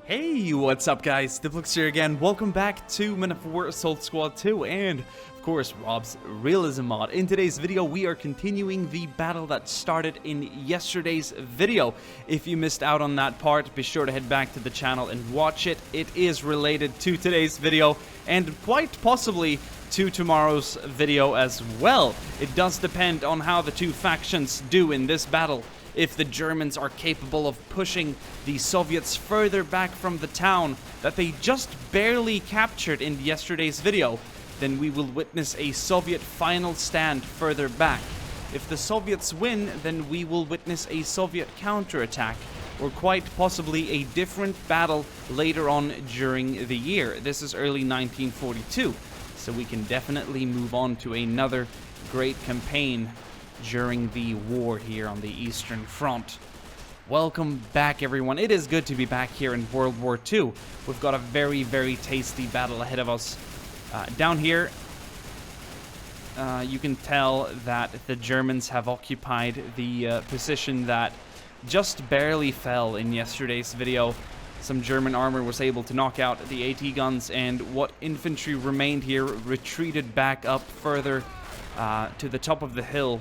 Hey, what's up guys? Diplex here again. Welcome back to Men of War Assault Squad 2 and, of course, Rob's Realism mod. In today's video, we are continuing the battle that started in yesterday's video. If you missed out on that part, be sure to head back to the channel and watch it. It is related to today's video and quite possibly to tomorrow's video as well. It does depend on how the two factions do in this battle. If the Germans are capable of pushing the Soviets further back from the town that they just barely captured in yesterday's video, then we will witness a Soviet final stand further back. If the Soviets win, then we will witness a Soviet counterattack, or quite possibly a different battle later on during the year. This is early 1942, so we can definitely move on to another great campaign during the war here on the Eastern Front. Welcome back, everyone. It is good to be back here in World War II. We've got a very, very tasty battle ahead of us. Down here, you can tell that the Germans have occupied the position that just barely fell in yesterday's video. Some German armor was able to knock out the AT guns, and what infantry remained here retreated back up further to the top of the hill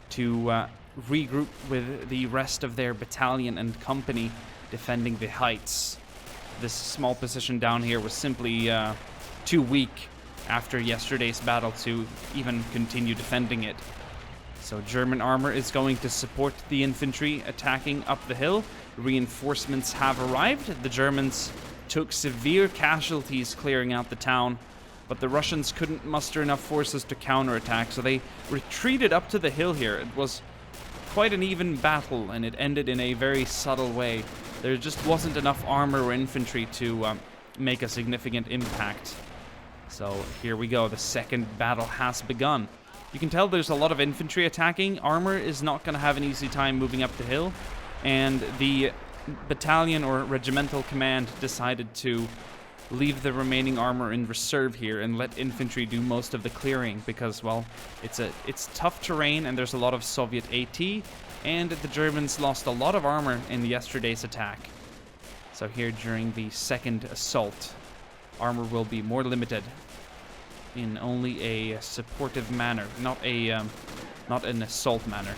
to regroup with the rest of their battalion and company defending the heights. This small position down here was simply too weak after yesterday's battle to even continue defending it. So German armor is going to support the infantry attacking up the hill. Reinforcements have arrived. The Germans took severe casualties clearing out the town, but the Russians couldn't muster enough forces to counterattack, so they retreated up to the hill here. It was quite an even battle, and it ended in a very subtle way. There just wasn't enough armor or infantry to make a significant impact. So here we go. The second battle has begun. You can tell there's a lot of infantry attacking. Armor is not going to have an easy time moving up the hill, and the battalion or regimental command decided to leave the remaining armor in reserve here and let infantry do most of the clearing because, well, it's tough terrain and there's a lot of Soviet AT, and the Germans lost a lot of armor in yesterday's attack. So here during the second assault, armor will be more limited in only a supportive manner, not an assault manner.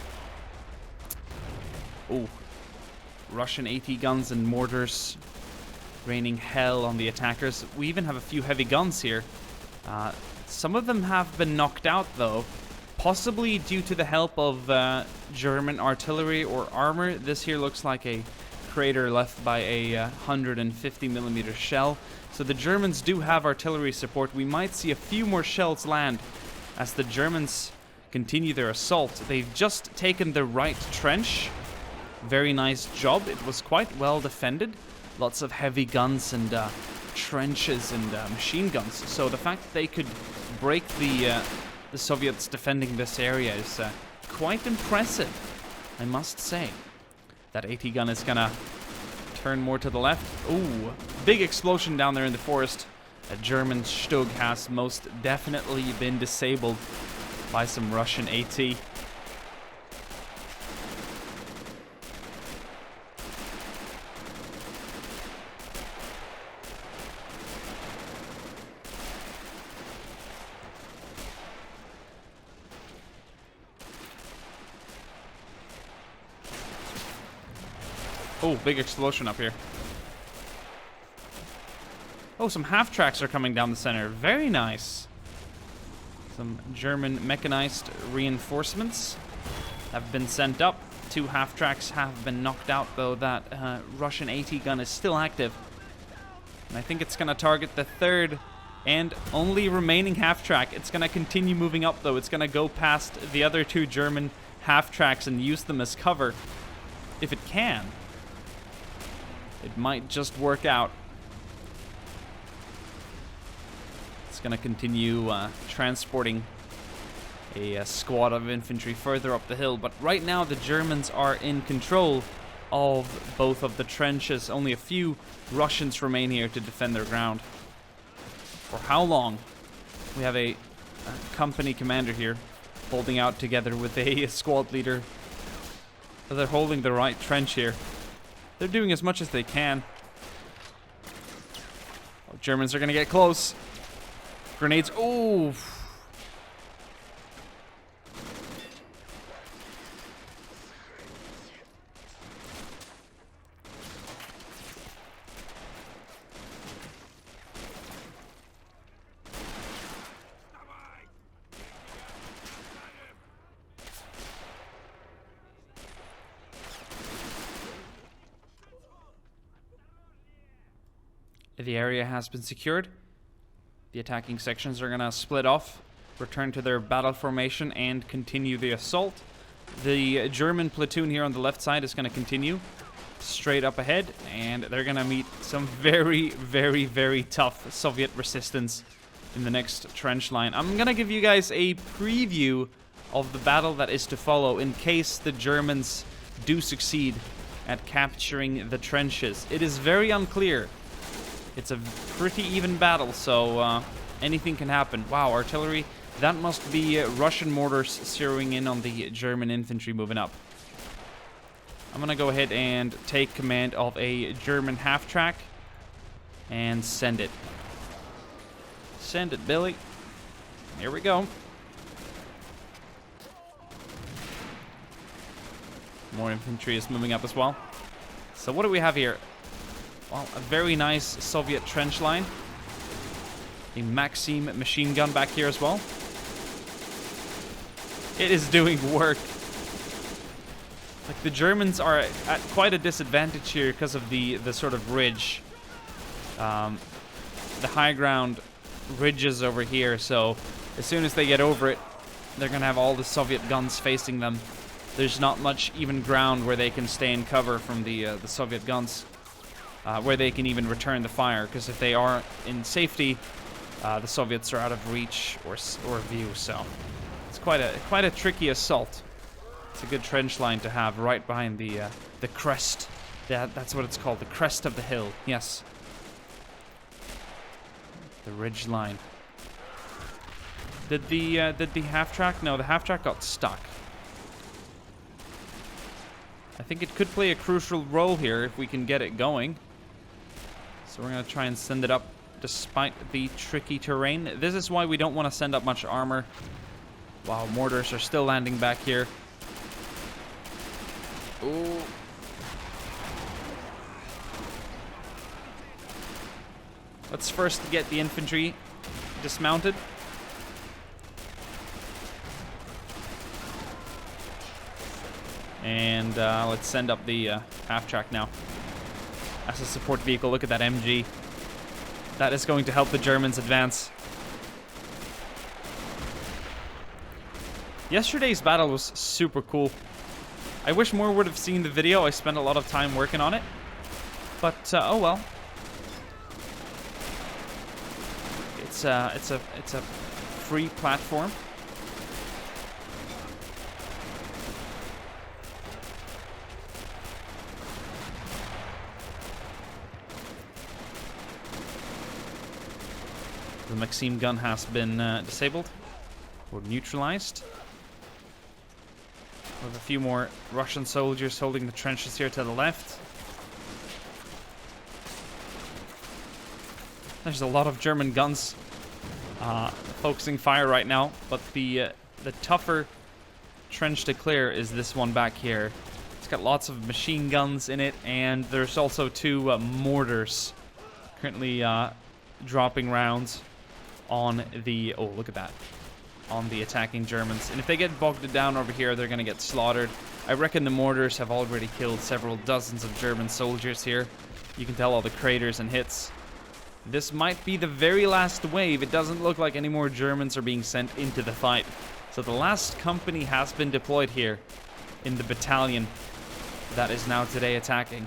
Oh, Russian AT guns and mortars raining hell on the attackers. We even have a few heavy guns here. Some of them have been knocked out, though, possibly due to the help of German artillery or armor. This here looks like a crater left by a 150mm shell. So the Germans do have artillery support. We might see a few more shells land as the Germans continue their assault. They've just taken the right trench. Very nice job. It was quite well defended. Lots of heavy guns and trenches and machine guns. So the fact that they could break the Soviets defending this area is quite impressive, I must say. That AT gun is gonna turn more to the left. Ooh, big explosion down there in the forest. A German Stug has most definitely been disabled by some Russian AT. Oh, big explosion up here. Oh, some half-tracks are coming down the center. Very nice. Some German mechanized reinforcements have been sent up. 2 half-tracks have been knocked out, though that Russian AT gun is still active. And I think it's going to target the third and only remaining half-track. It's going to continue moving up, though. It's going to go past the other 2 German half-tracks and use them as cover. If it can. It might just work out. It's going to continue transporting a squad of infantry further up the hill. But right now the Germans are in control of both of the trenches. Only a few Russians remain here to defend their ground. For how long? We have a company commander here holding out together with a squad leader. They're holding the right trench here. They're doing as much as they can. Germans are going to get close. Grenades. Ooh. The area has been secured. The attacking sections are going to split off, return to their battle formation, and continue the assault. The German platoon here on the left side is going to continue straight up ahead, and they're going to meet some very, very, very tough Soviet resistance in the next trench line. I'm going to give you guys a preview of the battle that is to follow in case the Germans do succeed at capturing the trenches. It is very unclear. It's a pretty even battle, so anything can happen. Wow, artillery. That must be Russian mortars zeroing in on the German infantry moving up. I'm going to go ahead and take command of a German half-track and send it. Send it, Billy. Here we go. More infantry is moving up as well. So what do we have here? Well, a very nice Soviet trench line. A Maxim machine gun back here as well. It is doing work. Like, the Germans are at quite a disadvantage here because of the sort of ridge. The high ground ridges over here, so as soon as they get over it, they're going to have all the Soviet guns facing them. There's not much even ground where they can stay in cover from the Soviet guns. Where they can even return the fire, because if they are in safety, the Soviets are out of reach or view. So it's quite a tricky assault. It's a good trench line to have right behind the crest. That's what it's called, the crest of the hill. Yes, the ridge line. Did the half track? No, the half track got stuck. I think it could play a crucial role here if we can get it going. So we're going to try and send it up despite the tricky terrain. This is why we don't want to send up much armor. Wow, mortars are still landing back here. Ooh. Let's first get the infantry dismounted. And let's send up the half-track now as a support vehicle. Look at that MG. That is going to help the Germans advance. Yesterday's battle was super cool. I wish more would have seen the video. I spent a lot of time working on it. But, oh well. It's a free platform. The Maxim gun has been disabled or neutralized. We have a few more Russian soldiers holding the trenches here to the left. There's a lot of German guns focusing fire right now, but the tougher trench to clear is this one back here. It's got lots of machine guns in it, and there's also two mortars currently dropping rounds on the... Oh, look at that. On the attacking Germans. And if they get bogged down over here, they're going to get slaughtered. I reckon the mortars have already killed several dozens of German soldiers here. You can tell all the craters and hits. This might be the very last wave. It doesn't look like any more Germans are being sent into the fight. So the last company has been deployed here in the battalion that is now today attacking.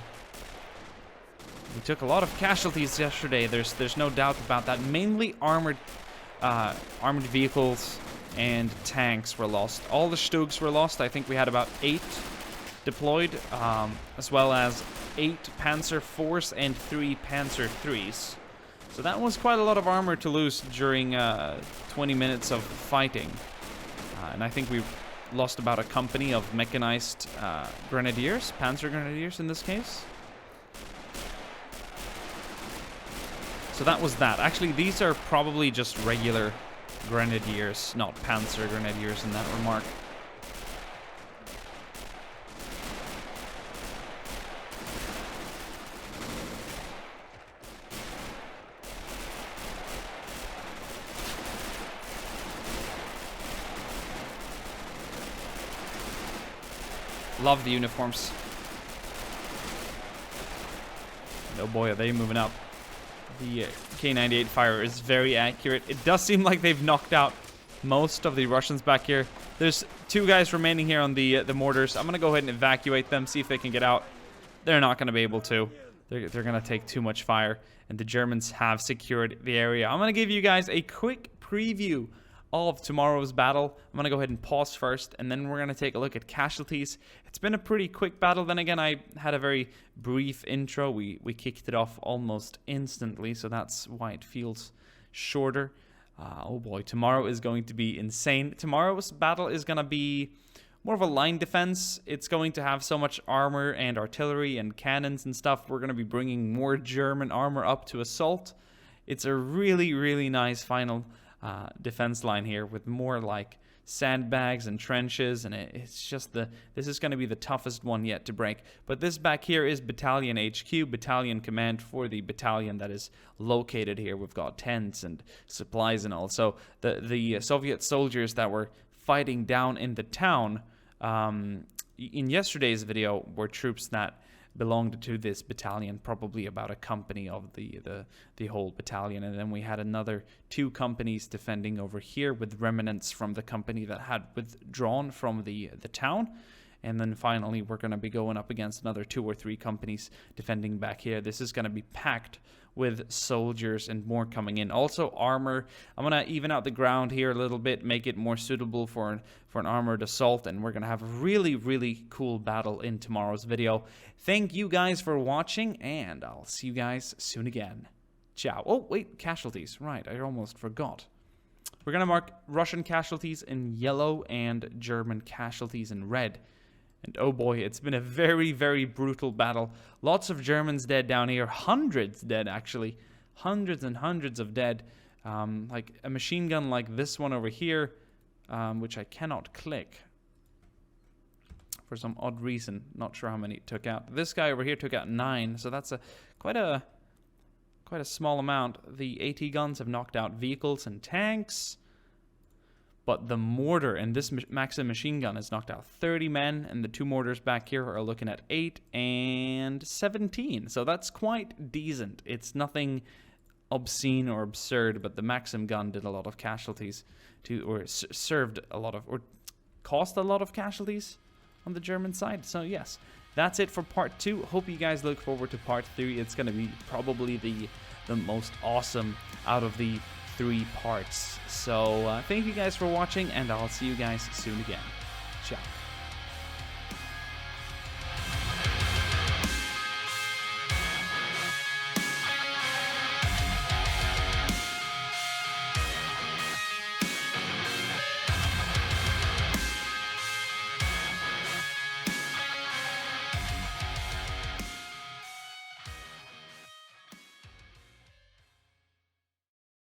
We took a lot of casualties yesterday. There's no doubt about that. Mainly armored vehicles and tanks were lost. All the Stugs were lost. I think we had about 8 deployed, as well as 8 Panzer IVs and 3 Panzer IIIs. So that was quite a lot of armor to lose during 20 minutes of fighting. And I think we lost about a company of mechanized grenadiers, Panzer grenadiers in this case. So that was that. Actually, these are probably just regular grenadiers, not panzer grenadiers in that remark. Love the uniforms. Oh boy, are they moving up. The K98 fire is very accurate. It does seem like they've knocked out most of the Russians back here. There's 2 guys remaining here on the mortars. I'm going to go ahead and evacuate them, see if they can get out. They're not going to be able to. They're going to take too much fire, and the Germans have secured the area. I'm going to give you guys a quick preview of tomorrow's battle. I'm going to go ahead and pause first, and then we're going to take a look at casualties. It's been a pretty quick battle. Then again, I had a very brief intro. We kicked it off almost instantly, so that's why it feels shorter. Oh boy, tomorrow is going to be insane. Tomorrow's battle is going to be more of a line defense. It's going to have so much armor and artillery and cannons and stuff. We're going to be bringing more German armor up to assault. It's a really, really nice final defense line here with more like sandbags and trenches, and it's just this is going to be the toughest one yet to break. But this back here is Battalion HQ, Battalion Command for the battalion that is located here. We've got tents and supplies and all. So the Soviet soldiers that were fighting down in the town in yesterday's video were troops that belonged to this battalion, probably about a company of the whole battalion. And then we had another 2 companies defending over here with remnants from the company that had withdrawn from the town. And then finally we're going to be going up against another 2 or 3 companies defending back here. This is going to be packed with soldiers and more coming in. Also armor. I'm going to even out the ground here a little bit, make it more suitable for an armored assault, and we're going to have a really, really cool battle in tomorrow's video. Thank you guys for watching, and I'll see you guys soon again. Ciao. Oh, wait, casualties. Right, I almost forgot. We're going to mark Russian casualties in yellow and German casualties in red. And oh boy, it's been a very, very brutal battle. Lots of Germans dead down here. Hundreds dead, actually. Hundreds and hundreds of dead. Like a machine gun like this one over here, which I cannot click for some odd reason. Not sure how many it took out. This guy over here took out 9, so that's quite a small amount. The AT guns have knocked out vehicles and tanks. But the mortar and this Maxim machine gun has knocked out 30 men, and the 2 mortars back here are looking at 8 and 17. So that's quite decent. It's nothing obscene or absurd, but the Maxim gun did a lot of casualties, served a lot of, or caused a lot of casualties on the German side. So yes, that's it for part 2. Hope you guys look forward to part 3. It's going to be probably the most awesome out of the 3 parts. So thank you guys for watching, and I'll see you guys soon again. Ciao.